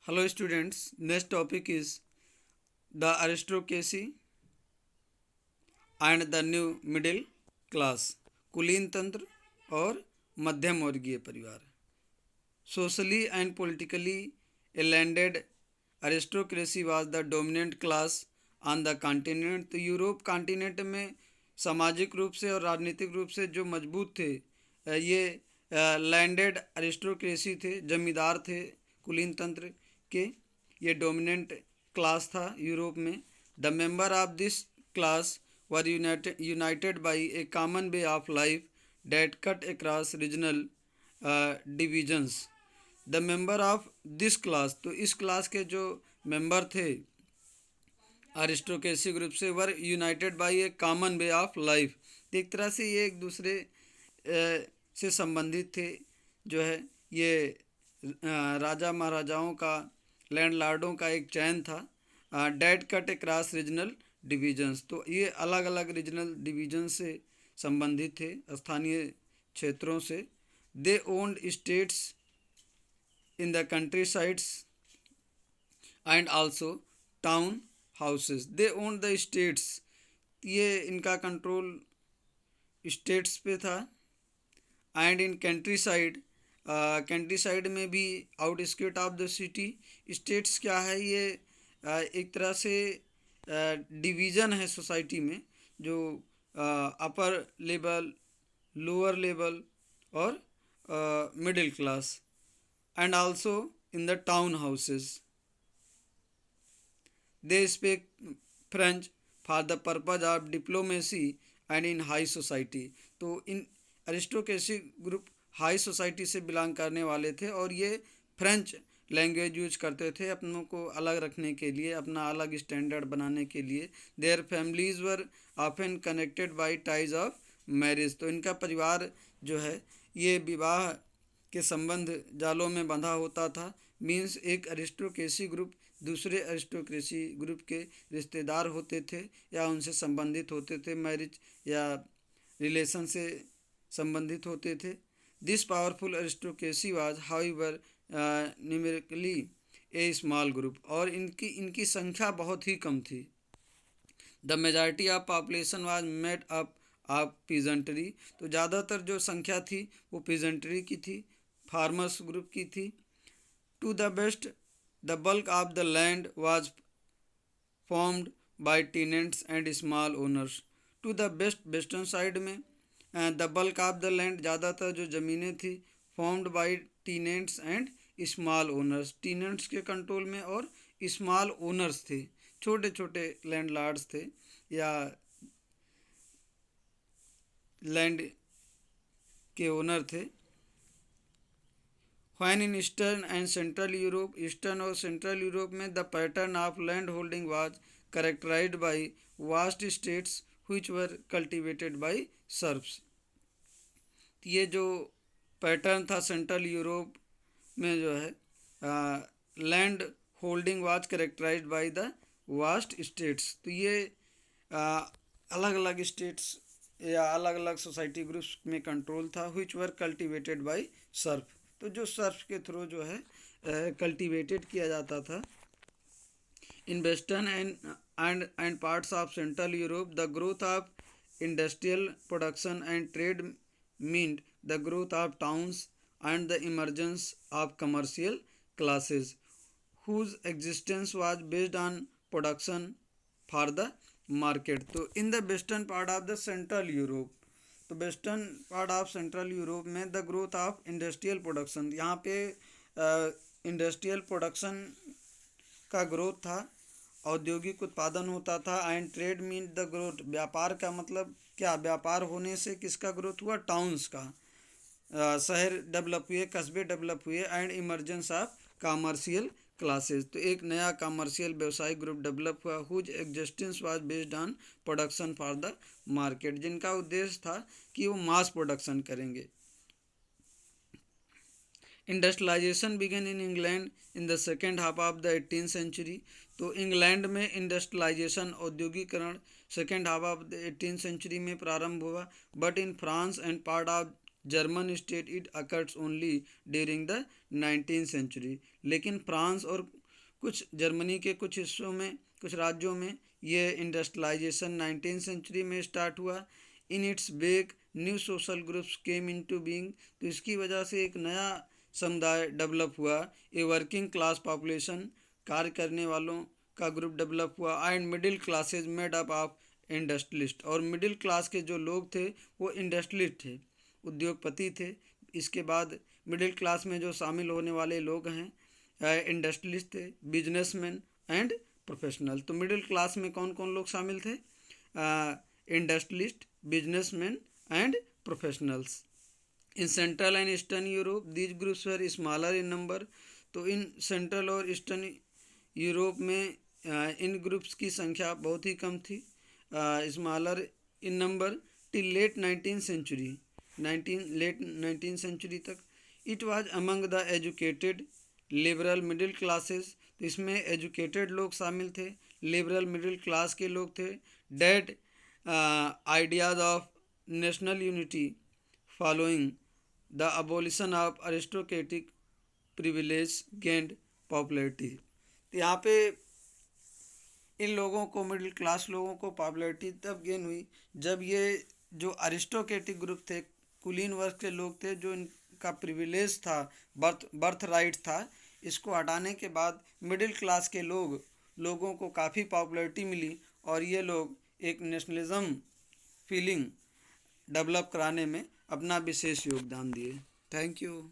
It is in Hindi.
Hello students, next topic is the aristocracy and the new middle class, कुलीन तंत्र और मध्यम वर्गीय परिवार. Socially and politically, a landed aristocracy was the dominant class on the continent. तो यूरोप कॉन्टिनेंट में सामाजिक रूप से और राजनीतिक रूप से जो मजबूत थे ये लैंडेड अरिस्टोक्रेसी थे, जमींदार थे कुलीन तंत्र के. ये डोमिनेंट क्लास था यूरोप में. The member of this class were united by a common way of life that cut across regional divisions. The member of this class, तो इस क्लास के जो मेंबर थे अरिस्टोक्रेसी ग्रुप से, were united by a common way of life. एक तरह से ये एक दूसरे से संबंधित थे. जो है ये राजा महाराजाओं का, लैंडलॉर्डों का एक चैन था. That cut across regional divisions, तो ये अलग अलग रीजनल डिवीजन से संबंधित थे, स्थानीय क्षेत्रों से. They owned estates in the countrysides and also town houses. They own the states. ये इनका कंट्रोल स्टेट्स पे था. एंड इन कंट्री साइड में भी outskirt of the city. States क्या है, ये एक तरह से डिवीज़न है सोसाइटी में, जो अपर लेवल, लोअर लेवल और middle class. And also in the town houses they speak French for the purpose of diplomacy and in high society. तो इन अरिस्टोक्रेसी ग्रुप हाई सोसाइटी से बिलोंग करने वाले थे और ये फ्रेंच लैंग्वेज यूज करते थे अपनों को अलग रखने के लिए, अपना अलग स्टैंडर्ड बनाने के लिए. Their families were often connected by ties of marriage. तो इनका परिवार जो है ये विवाह के संबंध जालों में बंधा होता था. मीन्स एक अरिस्टोक्रेसी ग्रुप दूसरे अरिस्टोक्रेसी ग्रुप के रिश्तेदार होते थे या उनसे संबंधित होते थे, मैरिज या रिलेशन से संबंधित होते थे. This powerful aristocracy was however numerically A small group. और इनकी संख्या बहुत ही कम थी. The majority of population was made up of peasantry. तो ज़्यादातर जो संख्या थी वो पीजेंट्री की थी, फार्मर्स ग्रुप की थी. To the west the bulk of the land was farmed by tenants and small owners. To the western side में the bulk of the land, ज़्यादातर जो ज़मीनें थी, farmed by tenants and small owners. Tenants के कंट्रोल में और स्मॉल ओनर्स थे, छोटे छोटे लैंडलॉर्ड्स थे या लैंड के ओनर थे. When in Eastern and Central Europe, eastern और सेंट्रल यूरोप में the pattern of land holding was characterised by vast states which were cultivated by serfs. ये जो पैटर्न था सेंट्रल यूरोप में जो है land holding was characterised by the vast states. तो ये अलग अलग स्टेट्स या अलग अलग सोसाइटी ग्रुप्स में कंट्रोल था which were cultivated by serf. तो जो सर्फ के थ्रू जो है कल्टीवेटेड किया जाता था. In western and parts of central Europe the growth of industrial production and trade meant the growth of towns and the emergence of commercial classes whose existence was based on production for the market. तो in the western part of the central Europe, तो western part of central Europe में the growth of industrial production, यहाँ पे इंडस्ट्रियल प्रोडक्शन का ग्रोथ था, औद्योगिक उत्पादन होता था. And trade mean the growth, व्यापार का मतलब क्या, व्यापार होने से किसका ग्रोथ हुआ, टाउन्स का, शहर डेवलप हुए, कस्बे डेवलप हुए. And emergence of commercial classes, तो एक नया कमर्शियल व्यवसायिक ग्रुप डेवलप हुआ whose existence was based on production for the market, जिनका उद्देश्य था कि वो मास प्रोडक्शन करेंगे. Industrialisation began in England in the second half of the 18th century. तो इंग्लैंड में इंडस्ट्रियलाइजेशन, औद्योगिकरण second half of the 18th century में प्रारंभ हुआ. But in France and part of German state it occurs only during the 19th century. लेकिन फ्रांस और कुछ जर्मनी के कुछ हिस्सों में, कुछ राज्यों में ये इंडस्ट्रियलाइजेशन 19th सेंचुरी में स्टार्ट हुआ। In its wake new social groups came into being, तो इसकी वजह से एक नया समुदाय डेवलप हुआ। ए वर्किंग क्लास पॉपुलेशन, कार्य करने वालों का ग्रुप डेवलप हुआ। And middle classes made up of industrialist, और मिडिल क्लास के जो लोग थे वो इंडस्ट्रियलिस्ट थे, उद्योगपति थे। इसके बाद मिडिल क्लास में जो शामिल होने वाले लोग हैं इंडस्ट्रियलिस्ट थे, बिजनेसमैन एंड प्रोफेशनल। तो मिडिल क्लास में कौन कौन लोग शामिल थे? Industrialist, businessman and professionals. In central and eastern Europe these groups were smaller in number. तो इन सेंट्रल और ईस्टर्न यूरोप में इन ग्रुप्स की संख्या बहुत ही कम थी, smaller in number till late 19th century, late 19th century तक। It was among the educated liberal middle classes, तो इसमें एजुकेटेड लोग शामिल थे, लिबरल मिडिल क्लास के लोग थे। Dead ideas of national unity following the abolition of aristocratic privilege gained popularity. तो यहाँ पे इन लोगों को, मिडिल क्लास लोगों को पॉपुलैरिटी तब गेन हुई जब ये जो अरिस्टोक्रेटिक ग्रुप थे, कुलीन वर्ग के लोग थे, जो इनका प्रिविलेज था, बर्थ राइट था, इसको हटाने के बाद मिडिल क्लास के लोगों को काफ़ी पॉपुलैरिटी मिली और ये लोग एक नेशनलिज्म फीलिंग डेवलप कराने में अपना विशेष योगदान दिए। Thank you.